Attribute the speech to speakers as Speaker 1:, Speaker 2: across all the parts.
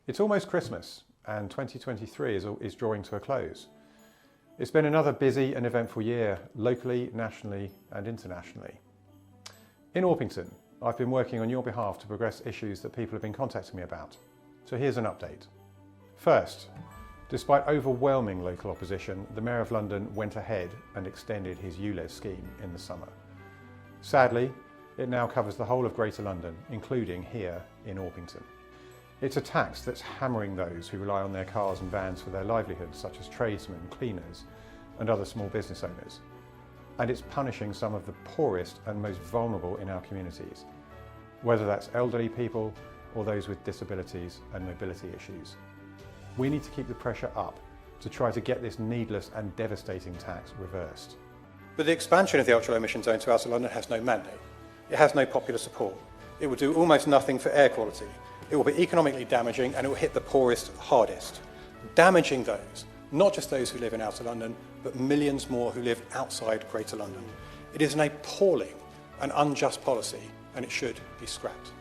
Speaker 1: It's almost Christmas and 2023 is drawing to a close. It's been another busy and eventful year, locally, nationally and internationally. In Orpington, I've been working on your behalf to progress issues that people have been contacting me about. So here's an update. First, despite overwhelming local opposition, the Mayor of London went ahead and extended his ULEZ scheme in the summer. Sadly, it now covers the whole of Greater London, including here in Orpington. It's a tax that's hammering those who rely on their cars and vans for their livelihoods, such as tradesmen, cleaners and other small business owners. And it's punishing some of the poorest and most vulnerable in our communities, whether that's elderly people or those with disabilities and mobility issues. We need to keep the pressure up to try to get this needless and devastating tax reversed.
Speaker 2: But the expansion of the ultra-low emission zone to Outer London has no mandate. It has no popular support. It will do almost nothing for air quality. It will be economically damaging and it will hit the poorest hardest. Damaging those, not just those who live in Outer London, but millions more who live outside Greater London. It is an appalling and unjust policy and it should be scrapped.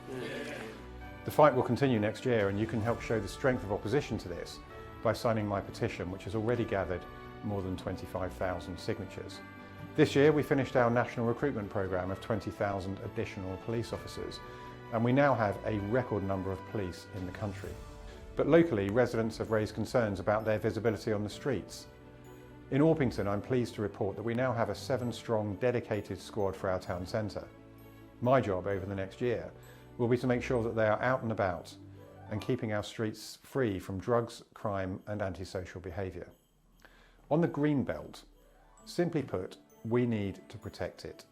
Speaker 1: The fight will continue next year and you can help show the strength of opposition to this by signing my petition, which has already gathered more than 25,000 signatures. This year we finished our national recruitment programme of 20,000 additional police officers, and we now have a record number of police in the country. But locally, residents have raised concerns about their visibility on the streets. In Orpington, I'm pleased to report that we now have a 7-strong dedicated squad for our town centre. My job over the next year will be to make sure that they are out and about and keeping our streets free from drugs, crime and antisocial behaviour. On the green belt, simply put, we need to protect it.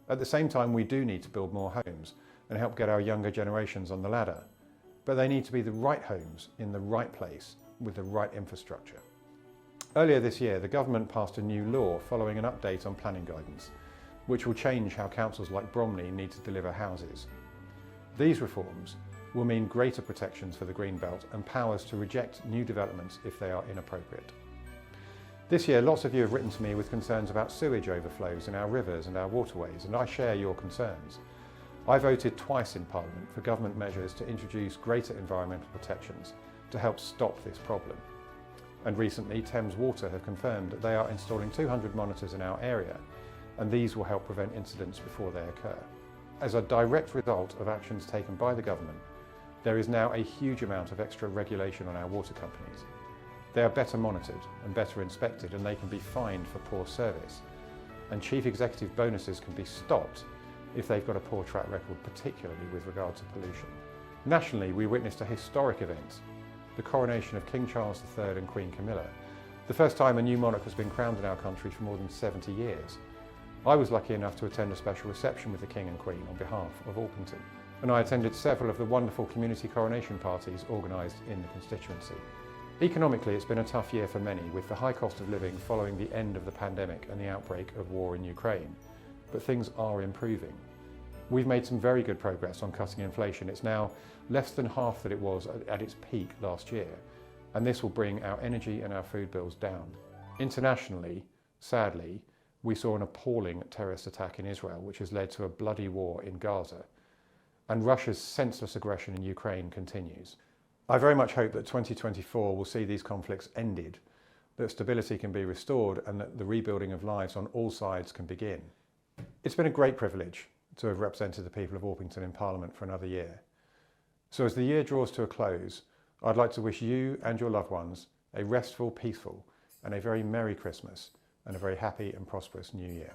Speaker 1: At the same time, we do need to build more homes and help get our younger generations on the ladder. But they need to be the right homes in the right place with the right infrastructure. Earlier this year, the government passed a new law following an update on planning guidance, which will change how councils like Bromley need to deliver houses. These reforms will mean greater protections for the green belt and powers to reject new developments if they are inappropriate. This year, lots of you have written to me with concerns about sewage overflows in our rivers and our waterways, and I share your concerns. I voted twice in Parliament for government measures to introduce greater environmental protections to help stop this problem. And recently, Thames Water have confirmed that they are installing 200 monitors in our area, and these will help prevent incidents before they occur. As a direct result of actions taken by the government, there is now a huge amount of extra regulation on our water companies. They are better monitored and better inspected, and they can be fined for poor service. And chief executive bonuses can be stopped if they've got a poor track record, particularly with regard to pollution. Nationally, we witnessed a historic event, the coronation of King Charles III and Queen Camilla, the first time a new monarch has been crowned in our country for more than 70 years. I was lucky enough to attend a special reception with the King and Queen on behalf of Orpington, and I attended several of the wonderful community coronation parties organised in the constituency. Economically, it's been a tough year for many, with the high cost of living following the end of the pandemic and the outbreak of war in Ukraine. But things are improving. We've made some very good progress on cutting inflation. It's now less than half that it was at its peak last year, and this will bring our energy and our food bills down. Internationally, sadly, we saw an appalling terrorist attack in Israel, which has led to a bloody war in Gaza, and Russia's senseless aggression in Ukraine continues. I very much hope that 2024 will see these conflicts ended, that stability can be restored, and that the rebuilding of lives on all sides can begin. It's been a great privilege to have represented the people of Orpington in Parliament for another year. So as the year draws to a close, I'd like to wish you and your loved ones a restful, peaceful and a very Merry Christmas and a very happy and prosperous New Year.